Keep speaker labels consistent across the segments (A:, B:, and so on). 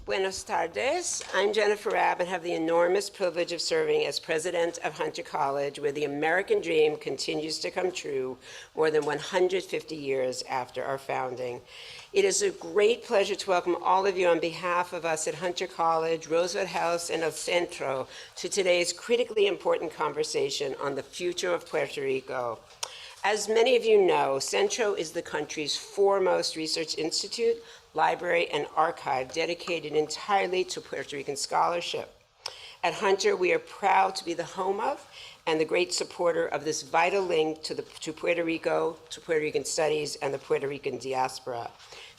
A: Buenos tardes. I'm Jennifer Raab and have the enormous privilege of serving as president of Hunter College, where the American dream continues to come true more than 150 years after our founding. It is a great pleasure to welcome all of you on behalf of us at Hunter College, Roosevelt House, and of CENTRO to today's critically important conversation on the future of Puerto Rico. As many of you know, CENTRO is the country's foremost research institute, library, and archive dedicated entirely to Puerto Rican scholarship. At Hunter, we are proud to be the home of and the great supporter of this vital link to Puerto Rico, to Puerto Rican studies, and the Puerto Rican diaspora.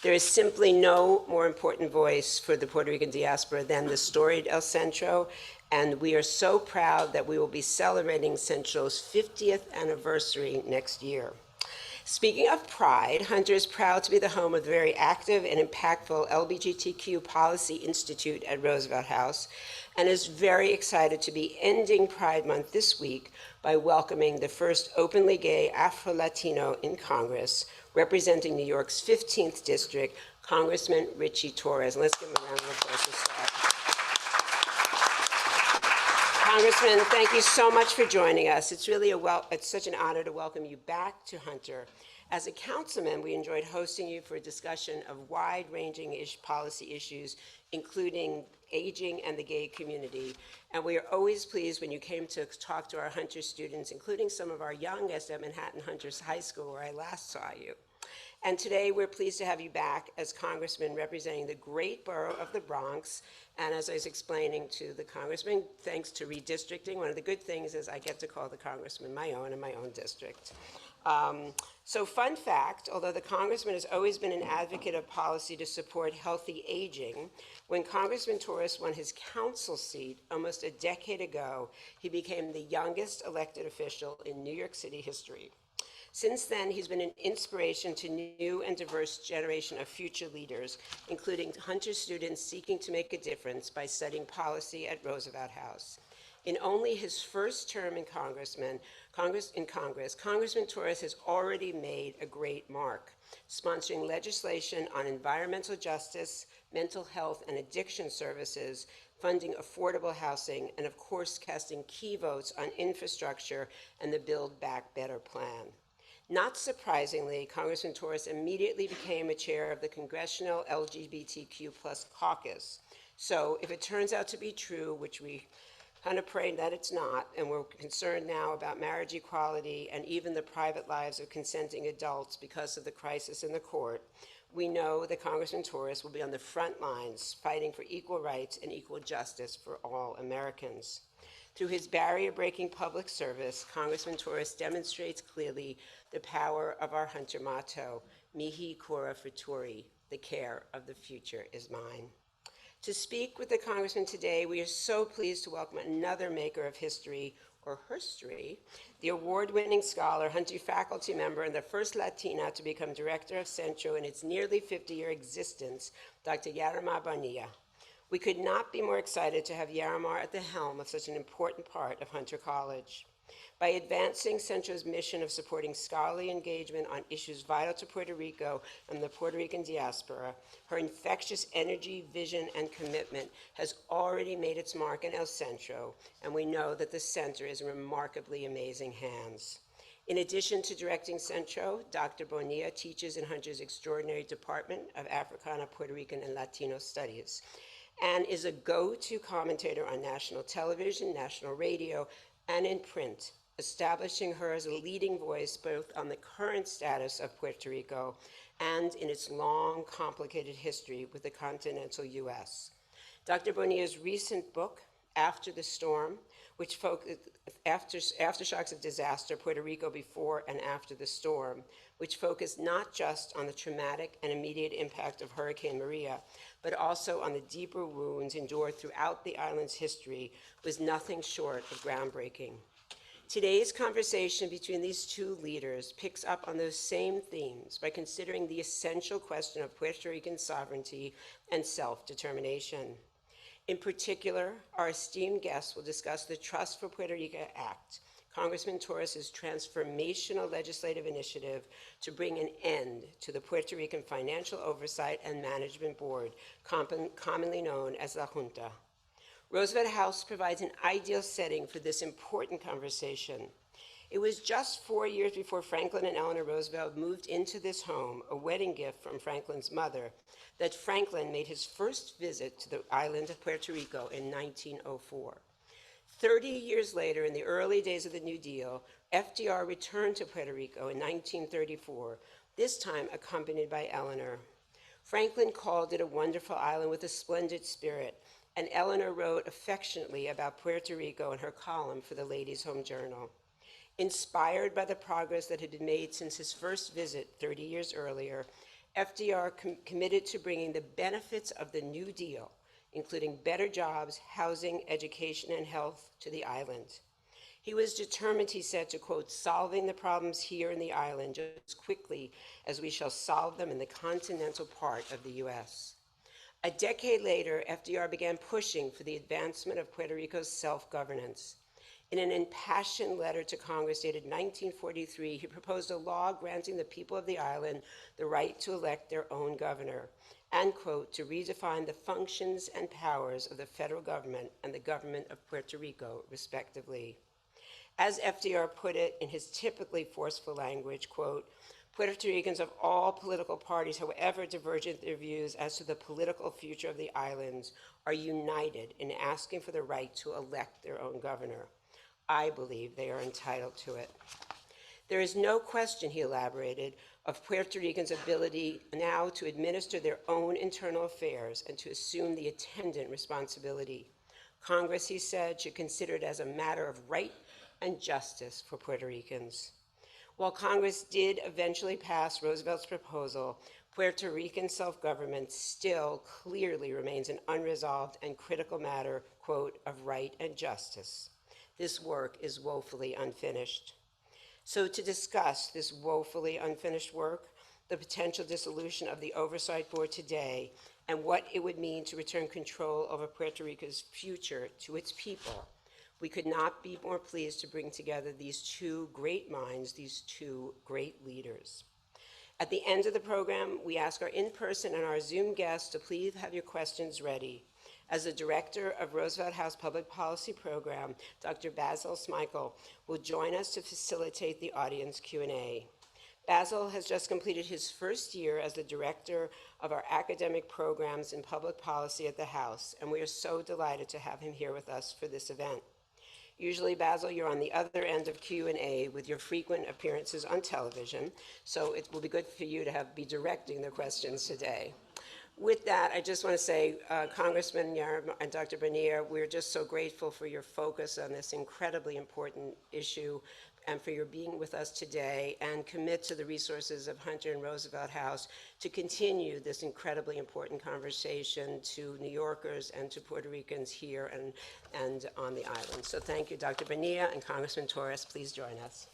A: There is simply no more important voice for the Puerto Rican diaspora than the storied El Centro, and we are so proud that we will be celebrating Centro's 50th anniversary next year. Speaking of pride, Hunter is proud to be the home of the very active and impactful LGBTQ Policy Institute at Roosevelt House, and is very excited to be ending Pride Month this week by welcoming the first openly gay Afro-Latino in Congress, representing New York's 15th District, Congressman Ritchie Torres. And let's give him a round of applause to start. Congressman, thank you so much for joining us. It's really it's such an honor to welcome you back to Hunter. As a councilman, we enjoyed hosting you for a discussion of wide-ranging policy issues, including aging and the gay community. And we are always pleased when you came to talk to our Hunter students, including some of our youngest at Manhattan Hunter's High School, where I last saw you. And today, we're pleased to have you back as Congressman representing the great borough of the Bronx. And as I was explaining to the Congressman, thanks to redistricting, one of the good things is I get to call the Congressman my own in my own district. So fun fact, although the Congressman has always been an advocate of policy to support healthy aging, when Congressman Torres won his council seat almost a decade ago, he became the youngest elected official in New York City history. Since then, he's been an inspiration to new and diverse generation of future leaders, including Hunter students seeking to make a difference by studying policy at Roosevelt House. In only his first term in Congress, Congressman Torres has already made a great mark, sponsoring legislation on environmental justice, mental health and addiction services, funding affordable housing, and of course, casting key votes on infrastructure and the Build Back Better plan. Not surprisingly, Congressman Torres immediately became a chair of the Congressional LGBTQ+ caucus. So if it turns out to be true, which we kind of pray that it's not, and we're concerned now about marriage equality and even the private lives of consenting adults because of the crisis in the court, we know that Congressman Torres will be on the front lines fighting for equal rights and equal justice for all Americans. Through his barrier-breaking public service, Congressman Torres demonstrates clearly the power of our Hunter motto, Mihi Cura Futuri, the care of the future is mine. To speak with the Congressman today, we are so pleased to welcome another maker of history, or herstory, the award-winning scholar, Hunter faculty member, and the first Latina to become director of CENTRO in its nearly 50-year existence, Dr. Yarimar Bonilla. We could not be more excited to have Yarimar at the helm of such an important part of Hunter College. By advancing CENTRO's mission of supporting scholarly engagement on issues vital to Puerto Rico and the Puerto Rican diaspora, her infectious energy, vision, and commitment has already made its mark in El Centro, and we know that the center is in remarkably amazing hands. In addition to directing CENTRO, Dr. Bonilla teaches in Hunter's extraordinary Department of Africana, Puerto Rican, and Latino Studies, and is a go-to commentator on national television, national radio, and in print, establishing her as a leading voice both on the current status of Puerto Rico and in its long, complicated history with the continental U.S. Dr. Bonilla's recent book, After the Storm, which focused aftershocks of disaster, Puerto Rico before and after the storm, which focused not just on the traumatic and immediate impact of Hurricane Maria, but also on the deeper wounds endured throughout the island's history, was nothing short of groundbreaking. Today's conversation between these two leaders picks up on those same themes by considering the essential question of Puerto Rican sovereignty and self-determination. In particular, our esteemed guests will discuss the Trust for Puerto Rico Act, Congressman Torres' transformational legislative initiative to bring an end to the Puerto Rican Financial Oversight and Management Board, commonly known as the Junta. Roosevelt House provides an ideal setting for this important conversation. It was just 4 years before Franklin and Eleanor Roosevelt moved into this home, a wedding gift from Franklin's mother, that Franklin made his first visit to the island of Puerto Rico in 1904. 30 years later, in the early days of the New Deal, FDR returned to Puerto Rico in 1934, this time accompanied by Eleanor. Franklin called it a wonderful island with a splendid spirit, and Eleanor wrote affectionately about Puerto Rico in her column for the Ladies' Home Journal. Inspired by the progress that had been made since his first visit 30 years earlier, FDR committed to bringing the benefits of the New Deal, including better jobs, housing, education, and health, to the island. He was determined, he said, to, quote, solving the problems here in the island just as quickly as we shall solve them in the continental part of the U.S. A decade later, FDR began pushing for the advancement of Puerto Rico's self-governance. In an impassioned letter to Congress dated 1943, he proposed a law granting the people of the island the right to elect their own governor and, quote, to redefine the functions and powers of the federal government and the government of Puerto Rico, respectively. As FDR put it in his typically forceful language, quote, Puerto Ricans of all political parties, however divergent their views as to the political future of the islands, are united in asking for the right to elect their own governor. I believe they are entitled to it. There is no question, he elaborated, of Puerto Ricans' ability now to administer their own internal affairs and to assume the attendant responsibility. Congress, he said, should consider it as a matter of right and justice for Puerto Ricans. While Congress did eventually pass Roosevelt's proposal, Puerto Rican self-government still clearly remains an unresolved and critical matter, quote, of right and justice. This work is woefully unfinished. So to discuss this woefully unfinished work, the potential dissolution of the Oversight Board today, and what it would mean to return control over Puerto Rico's future to its people, we could not be more pleased to bring together these two great minds, these two great leaders. At the end of the program, we ask our in-person and our Zoom guests to please have your questions ready. As the director of Roosevelt House Public Policy Program, Dr. Basil Smikle will join us to facilitate the audience Q&A. Basil has just completed his first year as the director of our academic programs in public policy at the House, and we are so delighted to have him here with us for this event. Usually, Basil, you're on the other end of Q&A with your frequent appearances on television, so it will be good for you to be directing the questions today. With that, I just want to say, Congressman Yarimar and Dr. Bonilla, we're just so grateful for your focus on this incredibly important issue and for your being with us today, and commit to the resources of Hunter and Roosevelt House to continue this incredibly important conversation to New Yorkers and to Puerto Ricans here and on the island. So thank you, Dr. Bonilla, and Congressman Torres, please join us.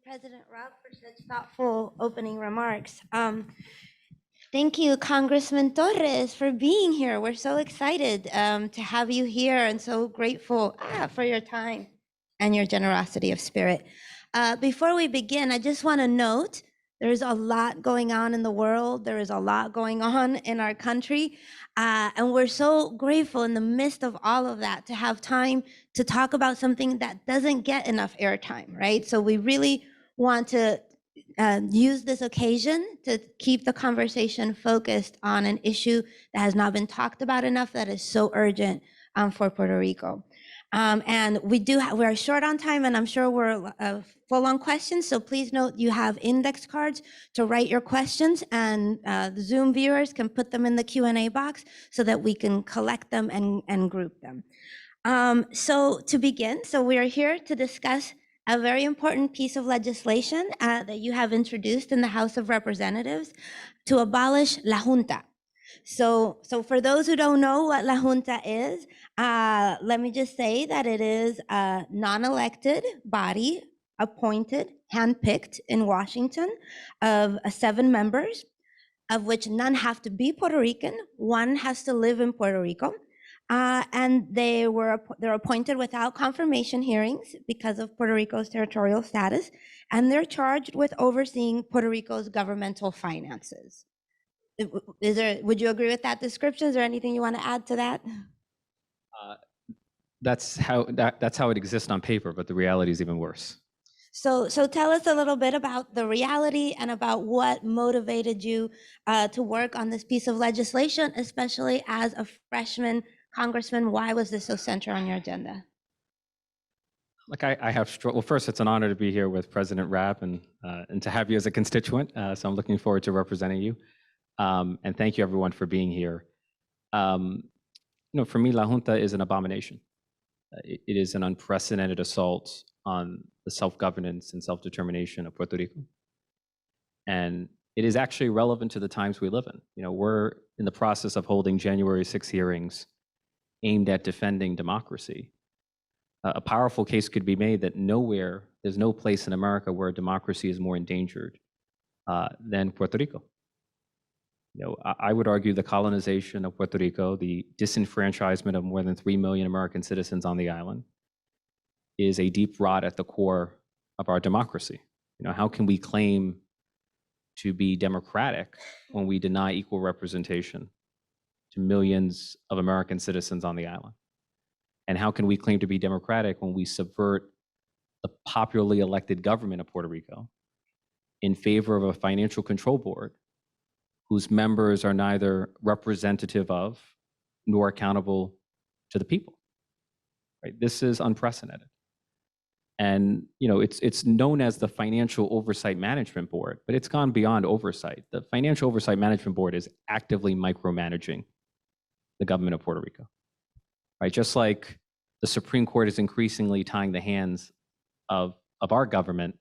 B: President Raab, for such thoughtful opening remarks. Thank you, Congressman Torres, for being here. We're so excited to have you here and so grateful for your time and your generosity of spirit. Before we begin, I just want to note there's a lot going on in the world. There is a lot going on in our country. And we're so grateful in the midst of all of that to have time to talk about something that doesn't get enough airtime, right? So we really want to use this occasion to keep the conversation focused on an issue that has not been talked about enough, that is so urgent for Puerto Rico. And we're short on time, and I'm sure we're full on questions, so please note you have index cards to write your questions, and the Zoom viewers can put them in the Q&A box so that we can collect them and group them. So to begin, we are here to discuss a very important piece of legislation that you have introduced in the House of Representatives to abolish La Junta. So for those who don't know what La Junta is, let me just say that it is a non-elected body appointed, handpicked in Washington of 7 members, of which none have to be Puerto Rican. One has to live in Puerto Rico. And they're appointed without confirmation hearings because of Puerto Rico's territorial status, and they're charged with overseeing Puerto Rico's governmental finances. Would you agree with that description? Is there anything you want to add to that?
C: That's how it exists on paper, but the reality is even worse.
B: So tell us a little bit about the reality and about what motivated you to work on this piece of legislation, especially as a freshman congressman. Why was this so central on your agenda?
C: Like I have, well, first, it's an honor to be here with President Raab and to have you as a constituent. So I'm looking forward to representing you. And thank you, everyone, for being here. For me, La Junta is an abomination. It is an unprecedented assault on the self-governance and self-determination of Puerto Rico. And it is actually relevant to the times we live in. We're in the process of holding January 6 hearings aimed at defending democracy. A powerful case could be made that there's no place in America where democracy is more endangered than Puerto Rico. I would argue the colonization of Puerto Rico, the disenfranchisement of more than 3 million American citizens on the island, is a deep rot at the core of our democracy. How can we claim to be democratic when we deny equal representation to millions of American citizens on the island? And how can we claim to be democratic when we subvert the popularly elected government of Puerto Rico in favor of a financial control board whose members are neither representative of nor accountable to the people? Right? This is unprecedented. And it's known as the Financial Oversight Management Board, but it's gone beyond oversight. The Financial Oversight Management Board is actively micromanaging the government of Puerto Rico. Right? Just like the Supreme Court is increasingly tying the hands of our government,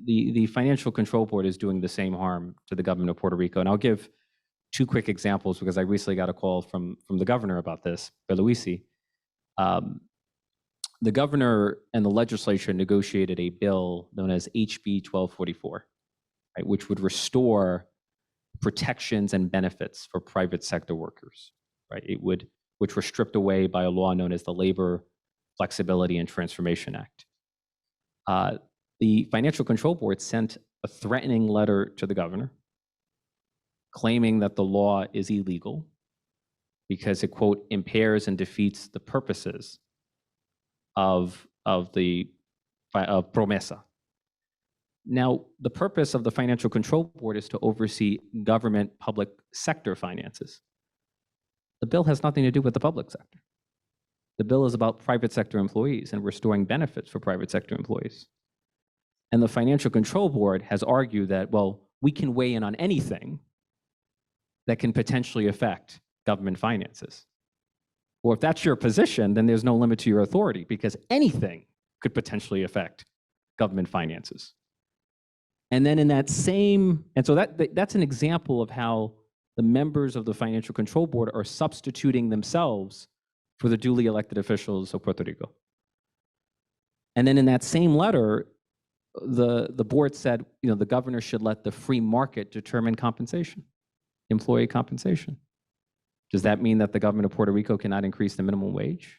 C: the Financial Control Board is doing the same harm to the government of Puerto Rico. And I'll give 2 quick examples because I recently got a call from the governor about this, Beluisi. The governor and the legislature negotiated a bill known as HB 1244, right, which would restore protections and benefits for private sector workers. Right? Which were stripped away by a law known as the Labor Flexibility and Transformation Act. The Financial Control Board sent a threatening letter to the governor claiming that the law is illegal because it, quote, impairs and defeats the purposes of PROMESA. Now, the purpose of the Financial Control Board is to oversee government public sector finances. The bill has nothing to do with the public sector. The bill is about private sector employees and restoring benefits for private sector employees. And the Financial Control Board has argued that, well, we can weigh in on anything that can potentially affect government finances. Well, if that's your position, then there's no limit to your authority because anything could potentially affect government finances. And then in that same, and so that's an example of how the members of the Financial Control Board are substituting themselves for the duly elected officials of Puerto Rico. And then in that same letter, the board said, the governor should let the free market determine compensation, employee compensation. Does that mean that the government of Puerto Rico cannot increase the minimum wage?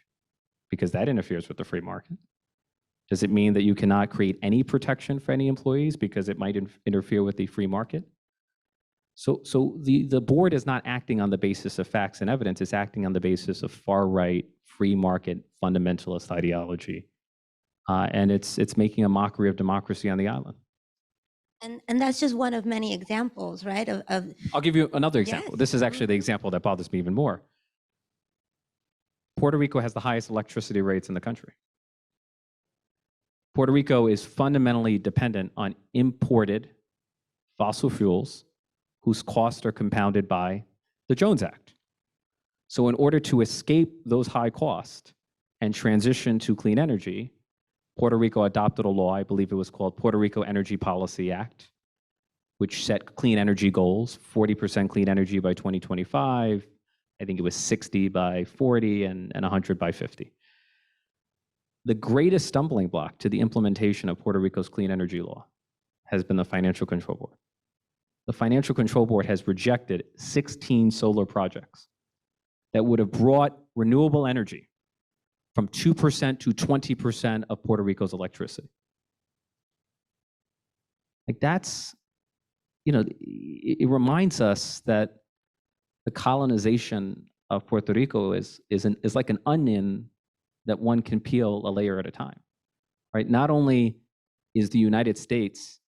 C: Because that interferes with the free market. Does it mean that you cannot create any protection for any employees because it might interfere with the free market? So the board is not acting on the basis of facts and evidence, it's acting on the basis of far-right, free market, fundamentalist ideology. And it's making a mockery of democracy on the island.
B: And that's just one of many examples, right?
C: I'll give you another example.
B: Yes.
C: This is actually the example that bothers me even more. Puerto Rico has the highest electricity rates in the country. Puerto Rico is fundamentally dependent on imported fossil fuels whose costs are compounded by the Jones Act. So in order to escape those high costs and transition to clean energy, Puerto Rico adopted a law, I believe it was called Puerto Rico Energy Policy Act, which set clean energy goals, 40% clean energy by 2025, I think it was 60 by 40 and 100 by 50. the greatest stumbling block to the implementation of Puerto Rico's clean energy law has been the Financial Control Board. The Financial Control Board has rejected 16 solar projects that would have brought renewable energy from 2% to 20% of Puerto Rico's electricity. Like that's, it reminds us that the colonization of Puerto Rico is like an onion that one can peel a layer at a time, right? Not only is the United States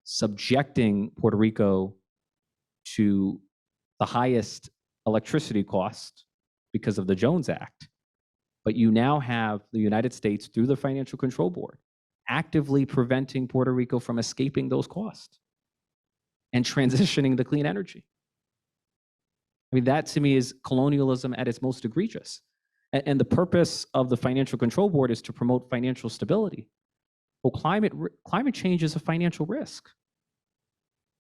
C: subjecting Puerto Rico to the highest electricity cost because of the Jones Act, but you now have the United States, through the Financial Control Board, actively preventing Puerto Rico from escaping those costs and transitioning to clean energy. I mean, that to me is colonialism at its most egregious. And the purpose of the Financial Control Board is to promote financial stability. Well, climate change is a financial risk.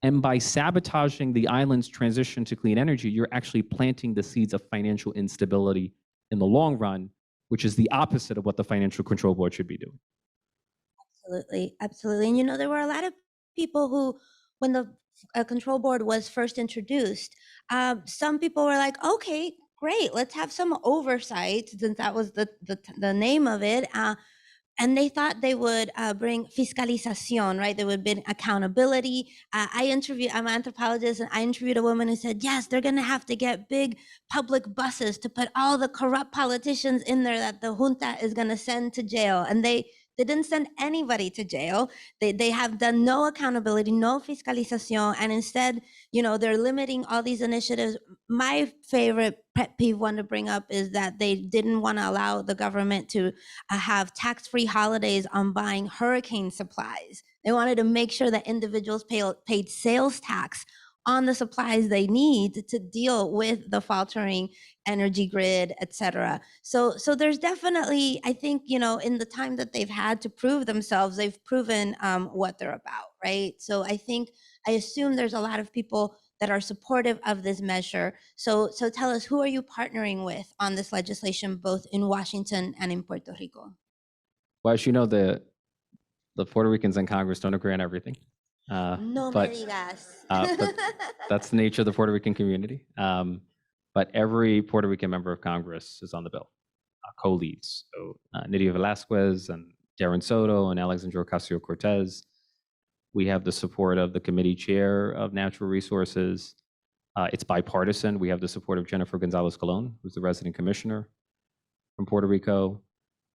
C: And by sabotaging the island's transition to clean energy, you're actually planting the seeds of financial instability in the long run, which is the opposite of what the Financial Control Board should be doing.
B: Absolutely, absolutely. And there were a lot of people who, when the control board was first introduced, some people were like, okay, great, let's have some oversight, since that was the name of it. And they thought they would bring fiscalización, right? There would be accountability. I'm an anthropologist, and I interviewed a woman who said, yes, they're going to have to get big public buses to put all the corrupt politicians in there that the junta is going to send to jail. And they didn't send anybody to jail. They have done no accountability, no fiscalización, and instead, they're limiting all these initiatives. My favorite pet peeve one to bring up is that they didn't want to allow the government to have tax-free holidays on buying hurricane supplies. They wanted to make sure that individuals paid sales tax on the supplies they need to deal with the faltering energy grid, et cetera. So there's definitely, I think, in the time that they've had to prove themselves, they've proven what they're about, right? So I assume there's a lot of people that are supportive of this measure. So tell us, who are you partnering with on this legislation, both in Washington and in Puerto Rico?
C: Well, as you know, the Puerto Ricans in Congress don't agree on everything.
B: No
C: but,
B: me digas.
C: but that's the nature of the Puerto Rican community. But every Puerto Rican member of Congress is on the bill, co-leads. So Nydia Velázquez and Darren Soto and Alexandria Ocasio-Cortez. We have the support of the committee chair of Natural Resources. It's bipartisan. We have the support of Jennifer Gonzalez-Colon, who's the resident commissioner from Puerto Rico.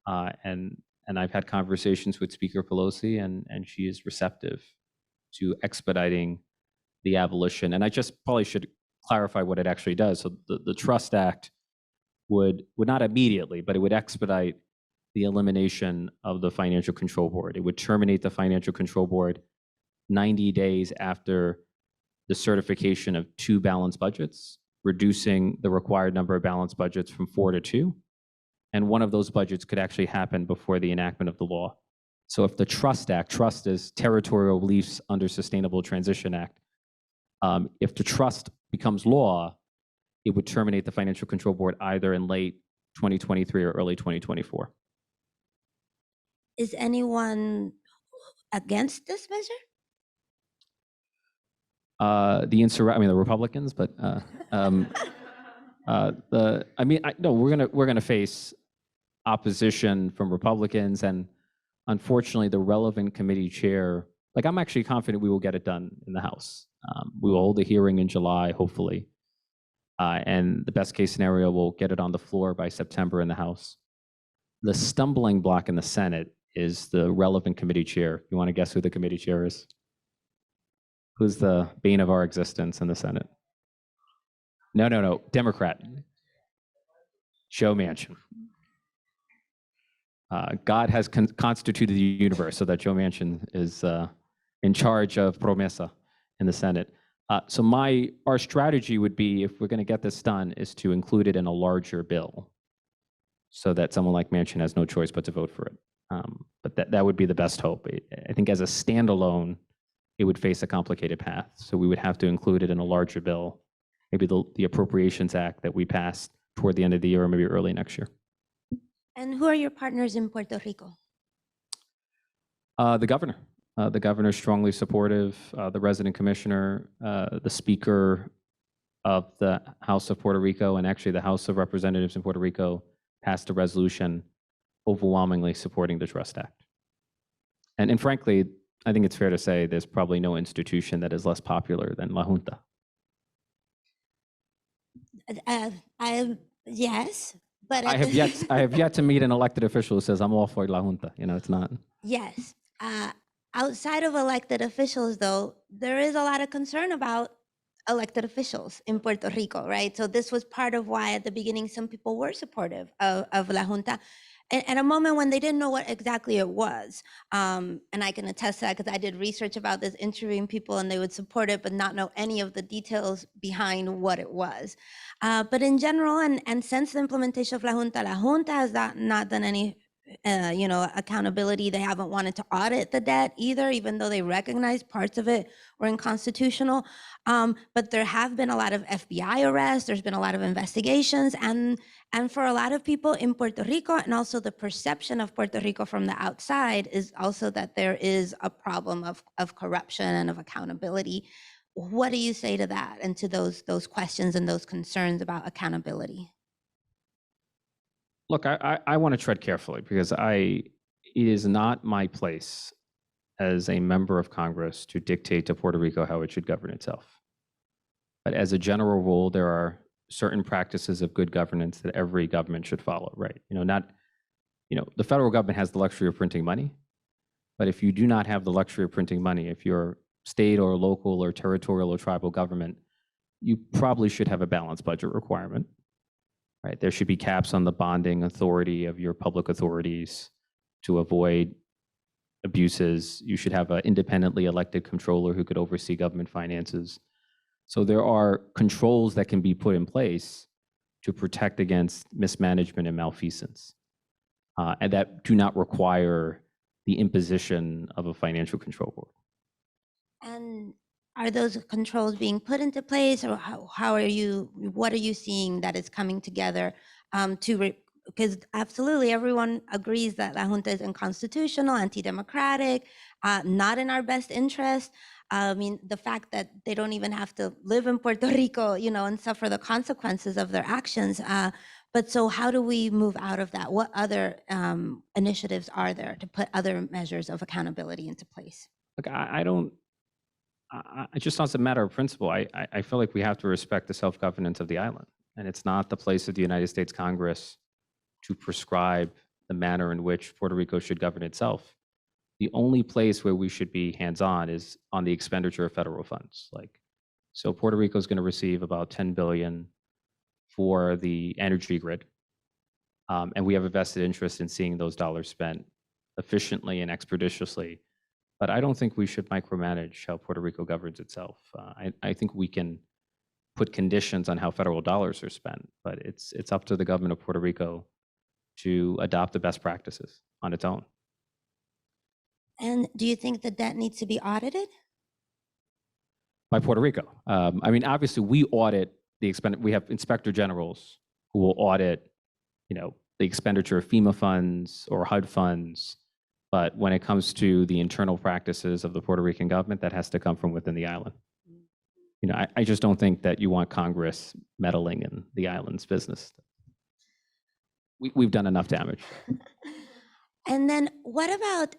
C: And I've had conversations with Speaker Pelosi, and she is receptive to expediting the abolition. And I just probably should clarify what it actually does. So the Trust Act would not immediately, but it would expedite the elimination of the Financial Control Board. It would terminate the Financial Control Board 90 days after the certification of 2 balanced budgets, reducing the required number of balanced budgets from 4 to 2. And one of those budgets could actually happen before the enactment of the law. So if the Trust Act, trust is Territorial Reliefs under Sustainable Transition Act, if the trust becomes law, it would terminate the Financial Control Board either in late 2023 or early 2024.
B: Is anyone against this measure?
C: The Republicans, but we're gonna face opposition from Republicans, and unfortunately, the relevant committee chair. Like, I'm actually confident we will get it done in the House. We will hold a hearing in July, hopefully, and the best case scenario, we'll get it on the floor by September in the House. The stumbling block in the Senate is the relevant committee chair. You want to guess who the committee chair is? Who's the bane of our existence in the Senate? No, Democrat. Joe Manchin. God has constituted the universe so that Joe Manchin is in charge of Promesa in the Senate. So our strategy would be, if we're going to get this done, is to include it in a larger bill so that someone like Manchin has no choice but to vote for it. But that would be the best hope. I think as a standalone, it would face a complicated path. So we would have to include it in a larger bill, maybe the Appropriations Act that we passed toward the end of the year or maybe early next year.
B: And who are your partners in Puerto Rico?
C: The governor. The governor is strongly supportive. The resident commissioner, the speaker of the House of Puerto Rico, and actually the House of Representatives in Puerto Rico passed a resolution overwhelmingly supporting the Trust Act. And frankly, I think it's fair to say there's probably no institution that is less popular than La Junta.
B: Yes, but
C: I have yet to meet an elected official who says I'm all for La Junta. You know, it's not.
B: Yes. Outside of elected officials, though, there is a lot of concern about elected officials in Puerto Rico, right? So this was part of why at the beginning some people were supportive of La Junta. At a moment when they didn't know what exactly it was. And I can attest to that because I did research about this, interviewing people, and they would support it, but not know any of the details behind what it was. But in general, and since the implementation of La Junta has not done any accountability. They haven't wanted to audit the debt either, even though they recognize parts of it were unconstitutional. But there have been a lot of FBI arrests. There's been a lot of investigations, and for a lot of people in Puerto Rico, and also the perception of Puerto Rico from the outside is also that there is a problem of corruption and of accountability. What do you say to that and to those questions and those concerns about accountability?
C: Look, I want to tread carefully because it is not my place as a member of Congress to dictate to Puerto Rico how it should govern itself. But as a general rule, there are certain practices of good governance that every government should follow, right? The federal government has the luxury of printing money, but if you do not have the luxury of printing money, if you're state or local or territorial or tribal government, you probably should have a balanced budget requirement. Right? There should be caps on the bonding authority of your public authorities to avoid abuses. You should have an independently elected controller who could oversee government finances. So there are controls that can be put in place to protect against mismanagement and malfeasance, and that do not require the imposition of a financial control board.
B: And are those controls being put into place, or what are you seeing that is coming together because absolutely everyone agrees that La Junta is unconstitutional, anti-democratic, not in our best interest. I mean, the fact that they don't even have to live in Puerto Rico, and suffer the consequences of their actions. But so how do we move out of that? What other initiatives are there to put other measures of accountability into place?
C: Look, just as a matter of principle, I feel like we have to respect the self-governance of the island. And it's not the place of the United States Congress to prescribe the manner in which Puerto Rico should govern itself. The only place where we should be hands-on is on the expenditure of federal funds. So Puerto Rico is going to receive about $10 billion for the energy grid. And we have a vested interest in seeing those dollars spent efficiently and expeditiously. But I don't think we should micromanage how Puerto Rico governs itself. I think we can put conditions on how federal dollars are spent, but it's up to the government of Puerto Rico to adopt the best practices on its own.
B: And do you think the debt needs to be audited?
C: By Puerto Rico. I mean, obviously, we audit the we have inspector generals who will audit, the expenditure of FEMA funds or HUD funds. But when it comes to the internal practices of the Puerto Rican government, that has to come from within the island. I just don't think that you want Congress meddling in the island's business. We've done enough damage.
B: And then what about,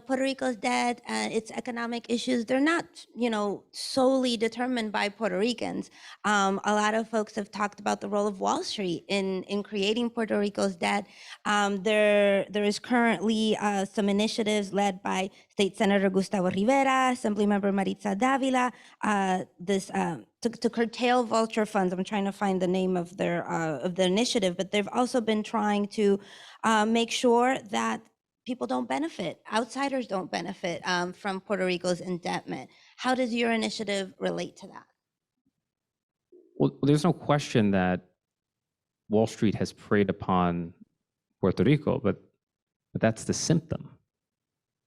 B: Puerto Rico's debt, its economic issues? They're not, solely determined by Puerto Ricans. A lot of folks have talked about the role of Wall Street in creating Puerto Rico's debt. There is currently some initiatives led by State Senator Gustavo Rivera, Assembly Member Maritza Davila, to curtail vulture funds. I'm trying to find the name of the initiative, but they've also been trying to make sure that people don't benefit, outsiders don't benefit from Puerto Rico's indebtedness. How does your initiative relate to that?
C: Well, there's no question that Wall Street has preyed upon Puerto Rico, but that's the symptom.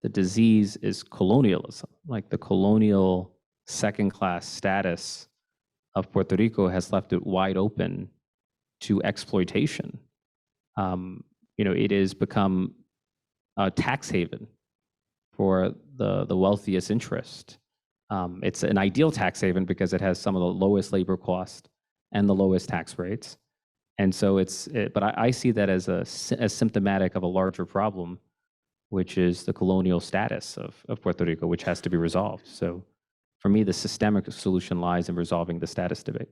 C: The disease is colonialism, like the colonial second-class status of Puerto Rico has left it wide open to exploitation. it has become a tax haven for the wealthiest interest. It's an ideal tax haven because it has some of the lowest labor costs and the lowest tax rates. And so but I see that as symptomatic of a larger problem, which is the colonial status of Puerto Rico, which has to be resolved. So for me, the systemic solution lies in resolving the status debate.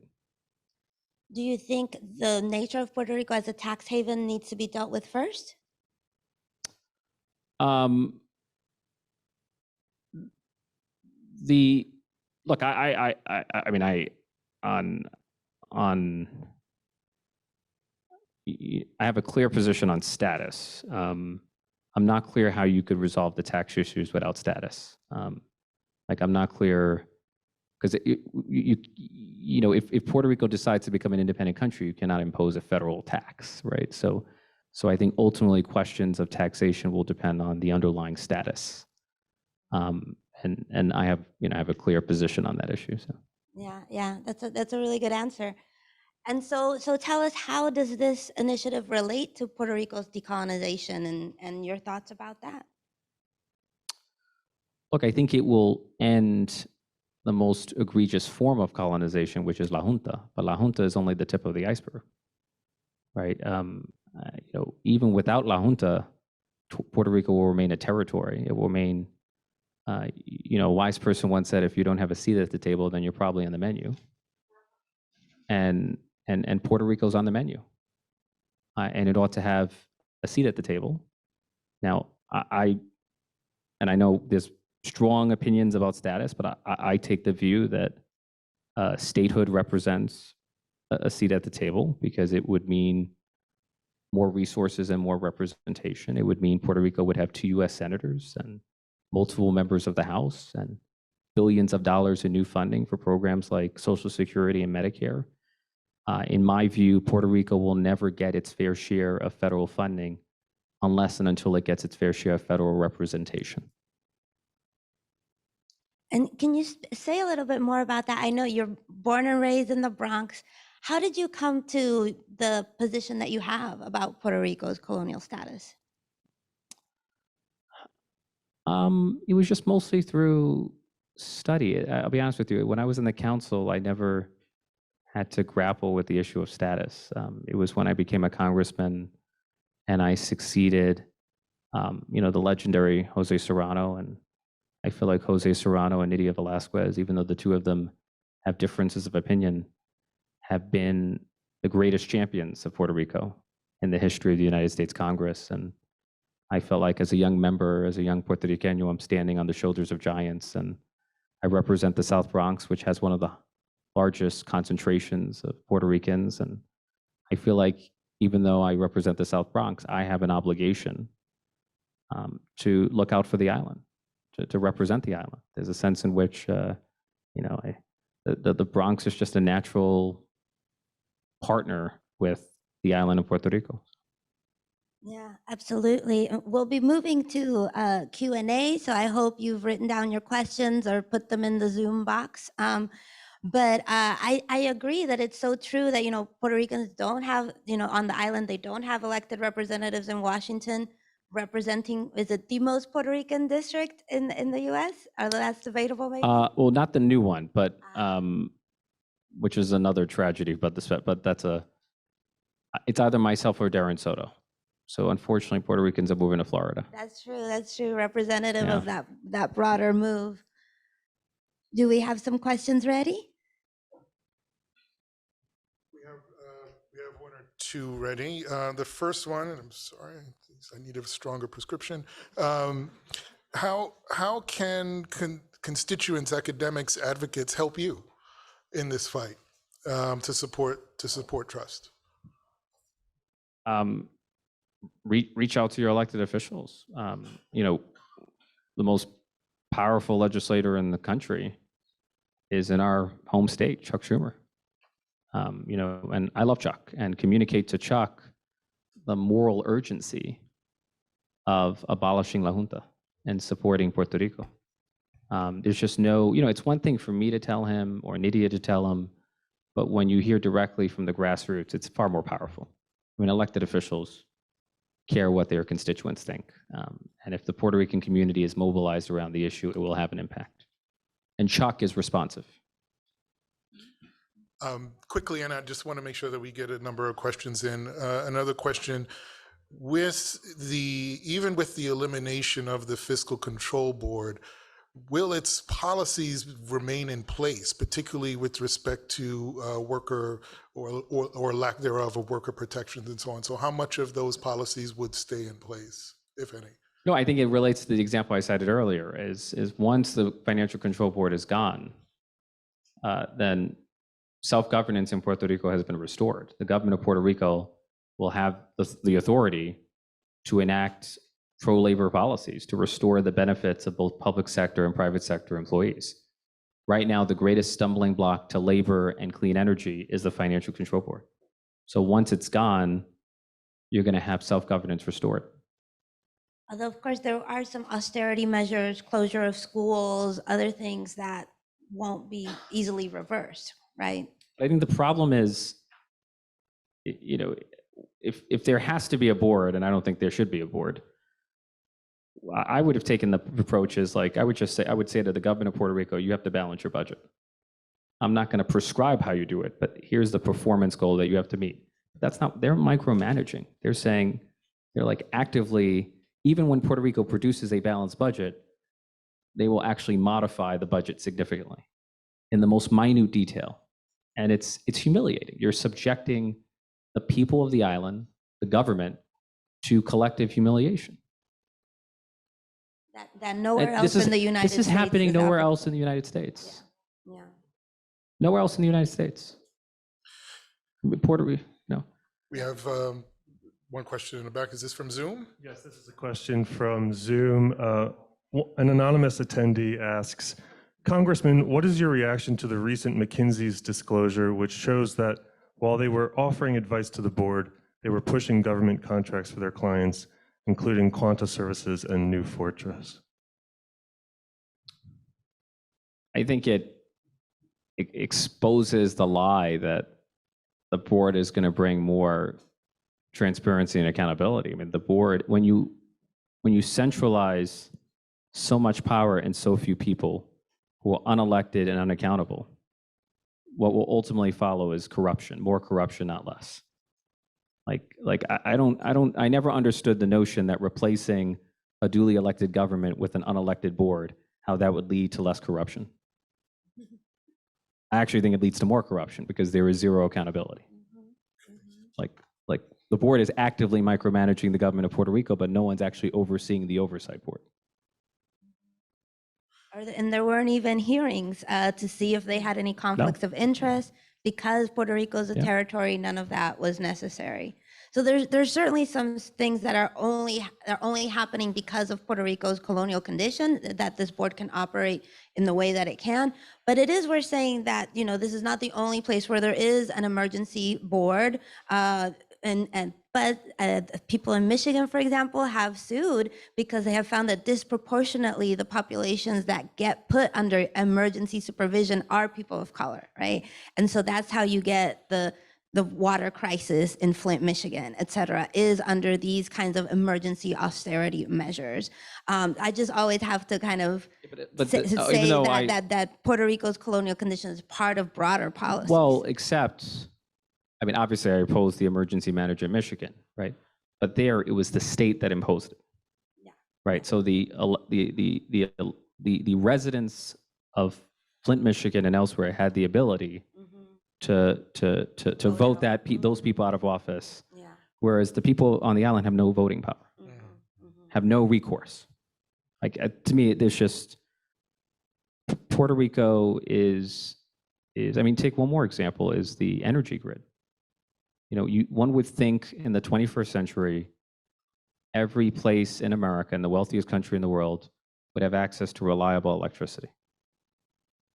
B: Do you think the nature of Puerto Rico as a tax haven needs to be dealt with first?
C: Look, I mean, I have a clear position on status. I'm not clear how you could resolve the tax issues without status. Like, I'm not clear, because if Puerto Rico decides to become an independent country, you cannot impose a federal tax, right? So I think ultimately questions of taxation will depend on the underlying status. And I have a clear position on that issue. So.
B: Yeah, that's a really good answer. And so tell us, how does this initiative relate to Puerto Rico's decolonization and your thoughts about that?
C: Look, I think it will end the most egregious form of colonization, which is La Junta. But La Junta is only the tip of the iceberg, right? Even without La Junta, Puerto Rico will remain a territory. It will remain, a wise person once said, if you don't have a seat at the table, then you're probably on the menu. And Puerto Rico's on the menu. And it ought to have a seat at the table. Now, I know there's strong opinions about status, but I take the view that statehood represents a seat at the table, because it would mean more resources and more representation. It would mean Puerto Rico would have 2 U.S. senators and multiple members of the House and billions of dollars in new funding for programs like Social Security and Medicare. In my view, Puerto Rico will never get its fair share of federal funding unless and until it gets its fair share of federal representation.
B: And can you say a little bit more about that? I know you're born and raised in the Bronx. How did you come to the position that you have about Puerto Rico's colonial status?
C: It was just mostly through study. I'll be honest with you. When I was in the council, I never had to grapple with the issue of status. It was when I became a congressman and I succeeded, the legendary Jose Serrano. And I feel like Jose Serrano and Nydia Velázquez, even though the two of them have differences of opinion, have been the greatest champions of Puerto Rico in the history of the United States Congress. And I felt like as a young member, as a young Puerto Riqueño, I'm standing on the shoulders of giants. And I represent the South Bronx, which has one of the largest concentrations of Puerto Ricans. And I feel like even though I represent the South Bronx, I have an obligation to look out for the island, to represent the island. There's a sense in which, the Bronx is just a natural partner with the island of Puerto Rico.
B: Yeah, absolutely. We'll be moving to Q&A, so I hope you've written down your questions or put them in the Zoom box. But I agree that it's so true that, Puerto Ricans don't have, on the island, they don't have elected representatives in Washington representing, is it the most Puerto Rican district in the U.S.? Or that's debatable, maybe?
C: Well, not the new one, but which is another tragedy. But it's either myself or Darren Soto. So unfortunately, Puerto Ricans are moving to Florida.
B: That's true. Representative of that broader move. Do we have some questions ready?
D: We have 1 or 2 ready. The first one, and I'm sorry, I need a stronger prescription. How can constituents, academics, advocates help you in this fight to support trust?
C: Reach out to your elected officials. The most powerful legislator in the country is in our home state, Chuck Schumer. And I love Chuck, and communicate to Chuck the moral urgency of abolishing La Junta and supporting Puerto Rico. There's just no, it's one thing for me to tell him or Nydia to tell him, but when you hear directly from the grassroots, it's far more powerful. I mean, elected officials care what their constituents think. And if the Puerto Rican community is mobilized around the issue, it will have an impact. And Chuck is responsive.
D: Quickly, and I just want to make sure that we get a number of questions in. Another question, even with the elimination of the Fiscal Control Board, will its policies remain in place, particularly with respect to worker or lack thereof of worker protections and so on? So how much of those policies would stay in place, if any?
C: No, I think it relates to the example I cited earlier, is once the Financial Control Board is gone, then self-governance in Puerto Rico has been restored. The government of Puerto Rico will have the authority to enact pro-labor policies to restore the benefits of both public sector and private sector employees. Right now, the greatest stumbling block to labor and clean energy is the Financial Control Board. So once it's gone, you're going to have self-governance restored.
B: Although, of course, there are some austerity measures, closure of schools, other things that won't be easily reversed, right?
C: I think the problem is, you know, if there has to be a board, and I don't think there should be a board, I would have taken the approach as like, I would say to the government of Puerto Rico, you have to balance your budget. I'm not going to prescribe how you do it, but here's the performance goal that you have to meet. That's not, they're micromanaging. They're saying, they're like actively, even when Puerto Rico produces a balanced budget, they will actually modify the budget significantly in the most minute detail. And it's humiliating. You're subjecting the people of the island, the government, to collective humiliation.
B: That nowhere else in the United States.
C: This is happening nowhere else in the United States.
B: Yeah.
C: Nowhere else in the United States. Puerto Rico, no.
D: We have one question in the back. Is this from Zoom?
E: Yes, this is a question from Zoom. An anonymous attendee asks, Congressman, what is your reaction to the recent McKinsey's disclosure, which shows that while they were offering advice to the board, they were pushing government contracts for their clients, including Quanta Services and New Fortress?
C: I think it exposes the lie that the board is going to bring more transparency and accountability. I mean, the board, when you centralize so much power in so few people who are unelected and unaccountable, what will ultimately follow is corruption, more corruption, not less. I never understood the notion that replacing a duly elected government with an unelected board, how that would lead to less corruption. I actually think it leads to more corruption because there is zero accountability. Like the board is actively micromanaging the government of Puerto Rico, but no one's actually overseeing the oversight board.
B: And there weren't even hearings to see if they had any conflicts of interest. Because Puerto Rico is a territory, none of that was necessary. So there's certainly some things that are only happening because of Puerto Rico's colonial condition, that this board can operate in the way that it can. But it is worth saying that, you know, this is not the only place where there is an emergency board. But people in Michigan, for example, have sued because they have found that disproportionately the populations that get put under emergency supervision are people of color, right? And so that's how you get the water crisis in Flint, Michigan, et cetera, is under these kinds of emergency austerity measures. I just always have to kind of say that Puerto Rico's colonial condition is part of broader policies.
C: Well, except, I mean, obviously I oppose the emergency manager in Michigan, right? But there, it was the state that imposed it.
B: Yeah.
C: Right, so the residents of Flint, Michigan and elsewhere had the ability to vote those people out of office, whereas the people on the island have no voting power, have no recourse. Like, to me, there's just, Puerto Rico is, I mean, take one more example, is the energy grid. You know, one would think in the 21st century, every place in America, and the wealthiest country in the world, would have access to reliable electricity.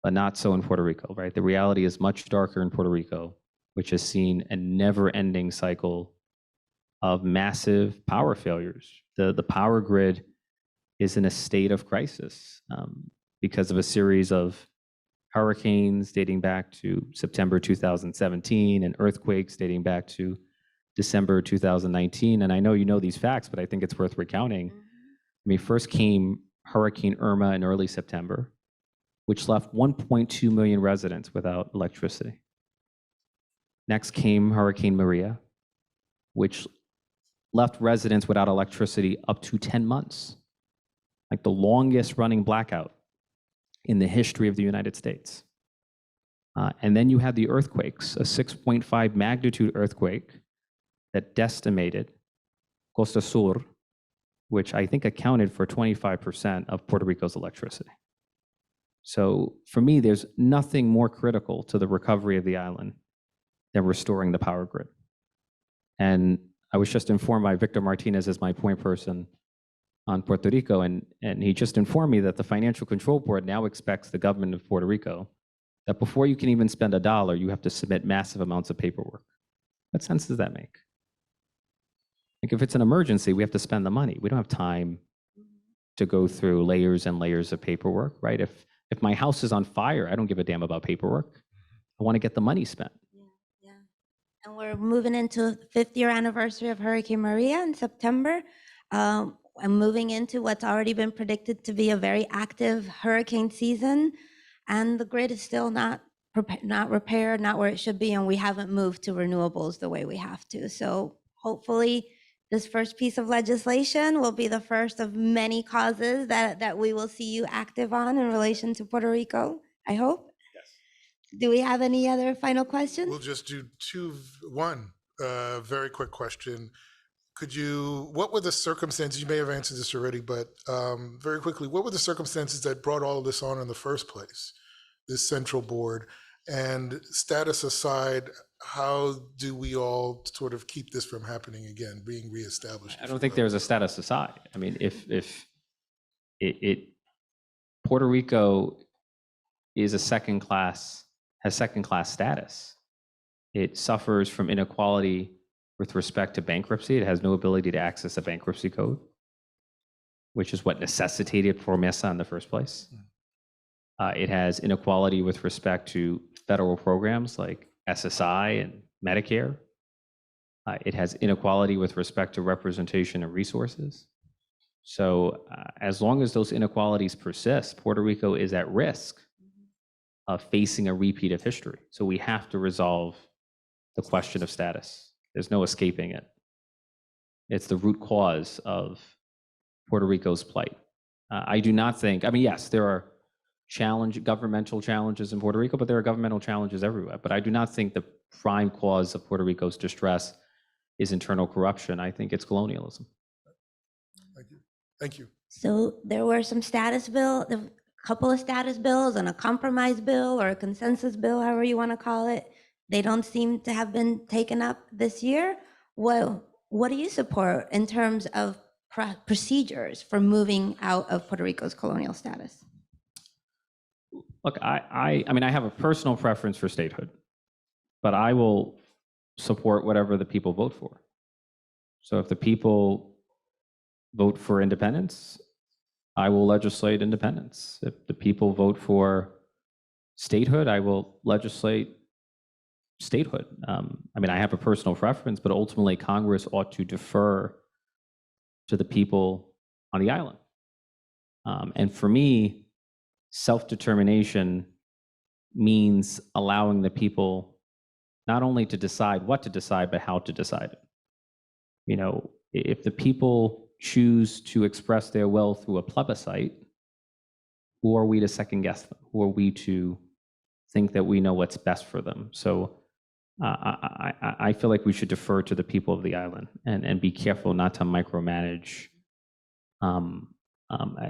C: But not so in Puerto Rico, right? The reality is much darker in Puerto Rico, which has seen a never-ending cycle of massive power failures. The power grid is in a state of crisis because of a series of hurricanes dating back to September 2017 and earthquakes dating back to December 2019. And I know you know these facts, but I think it's worth recounting. I mean, first came Hurricane Irma in early September, which left 1.2 million residents without electricity. Next came Hurricane Maria, which left residents without electricity up to 10 months, like the longest running blackout in the history of the United States. And then you had the earthquakes, a 6.5 magnitude earthquake that decimated Costa Sur, which I think accounted for 25% of Puerto Rico's electricity. So for me, there's nothing more critical to the recovery of the island than restoring the power grid. And I was just informed by Victor Martinez as my point person on Puerto Rico, and he just informed me that the Financial Control Board now expects the government of Puerto Rico that before you can even spend $1, you have to submit massive amounts of paperwork. What sense does that make? Like if it's an emergency, we have to spend the money. We don't have time to go through layers and layers of paperwork, right? If my house is on fire, I don't give a damn about paperwork. I want to get the money spent.
B: Yeah. And we're moving into the 5th year anniversary of Hurricane Maria in September. I'm moving into what's already been predicted to be a very active hurricane season. And the grid is still not repaired, not where it should be. And we haven't moved to renewables the way we have to. So hopefully this first piece of legislation will be the first of many causes that we will see you active on in relation to Puerto Rico, I hope. Yes. Do we have any other final questions?
D: We'll just do one very quick question. What were the circumstances, you may have answered this already, but very quickly, what were the circumstances that brought all of this on in the first place, this central board? And status aside, how do we all sort of keep this from happening again, being reestablished?
C: I don't think there's a status aside. I mean, if Puerto Rico is has second class status, it suffers from inequality with respect to bankruptcy. It has no ability to access a bankruptcy code, which is what necessitated Promesa in the first place. It has inequality with respect to federal programs like SSI and Medicare. It has inequality with respect to representation and resources. So as long as those inequalities persist, Puerto Rico is at risk of facing a repeat of history. So we have to resolve the question of status. There's no escaping it. It's the root cause of Puerto Rico's plight. I do not think, I mean, yes, there are governmental challenges in Puerto Rico, but there are governmental challenges everywhere. But I do not think the prime cause of Puerto Rico's distress is internal corruption. I think it's colonialism.
D: Thank you. Thank you.
B: So there were some a couple of status bills and a compromise bill or a consensus bill, however you want to call it. They don't seem to have been taken up this year. What do you support in terms of procedures for moving out of Puerto Rico's colonial status?
C: Look, I mean, I have a personal preference for statehood, but I will support whatever the people vote for. So if the people vote for independence, I will legislate independence. If the people vote for statehood, I will legislate statehood. I mean, I have a personal preference, but ultimately Congress ought to defer to the people on the island. And for me, self-determination means allowing the people not only to decide what to decide, but how to decide it. You know, if the people choose to express their will through a plebiscite, who are we to second guess them? Who are we to think that we know what's best for them? So I feel like we should defer to the people of the island and be careful not to micromanage.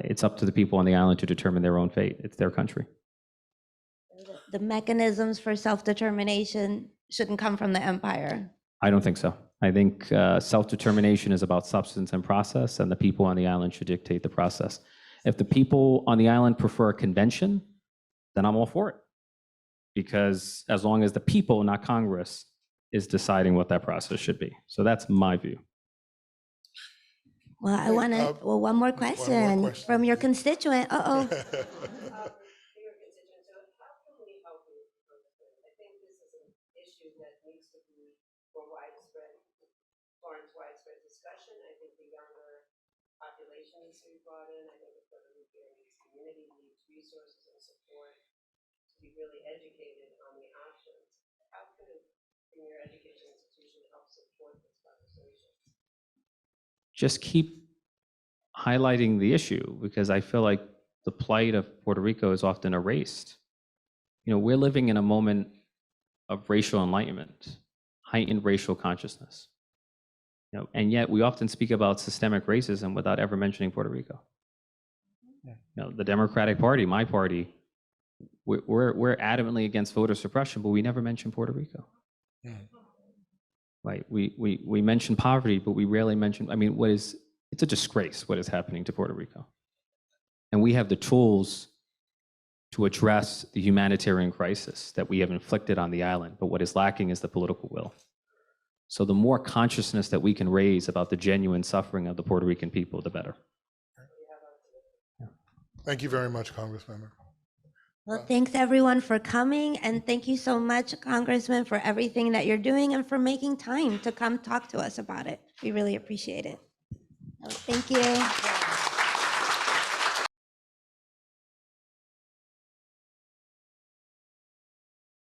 C: It's up to the people on the island to determine their own fate. It's their country.
B: The mechanisms for self-determination shouldn't come from the empire.
C: I don't think so. I think self-determination is about substance and process, and the people on the island should dictate the process. If the people on the island prefer a convention, then I'm all for it. Because as long as the people, not Congress, is deciding what that process should be. So that's my view.
B: Well, I want to, one more question from your constituent. Uh-oh.
A: warrants widespread discussion. I think the younger population needs to be brought in. I think the Puerto Rican community needs resources and support to be really educated on the options. How could a premier education institution help support this conversation?
C: Just keep highlighting the issue, because I feel like the plight of Puerto Rico is often erased. You know, we're living in a moment of racial enlightenment, heightened racial consciousness. You know, and yet we often speak about systemic racism without ever mentioning Puerto Rico. You know, the Democratic Party, my party, we're adamantly against voter suppression, but we never mention Puerto Rico. Right? We mention poverty, but we rarely mention. I mean, it's a disgrace what is happening to Puerto Rico, and we have the tools to address the humanitarian crisis that we have inflicted on the island. But what is lacking is the political will. So the more consciousness that we can raise about the genuine suffering of the Puerto Rican people, the better.
D: Thank you very much, Congressmember.
B: Well, thanks everyone for coming, and thank you so much, Congressman, for everything that you're doing and for making time to come talk to us about it. We really appreciate it. So, thank you.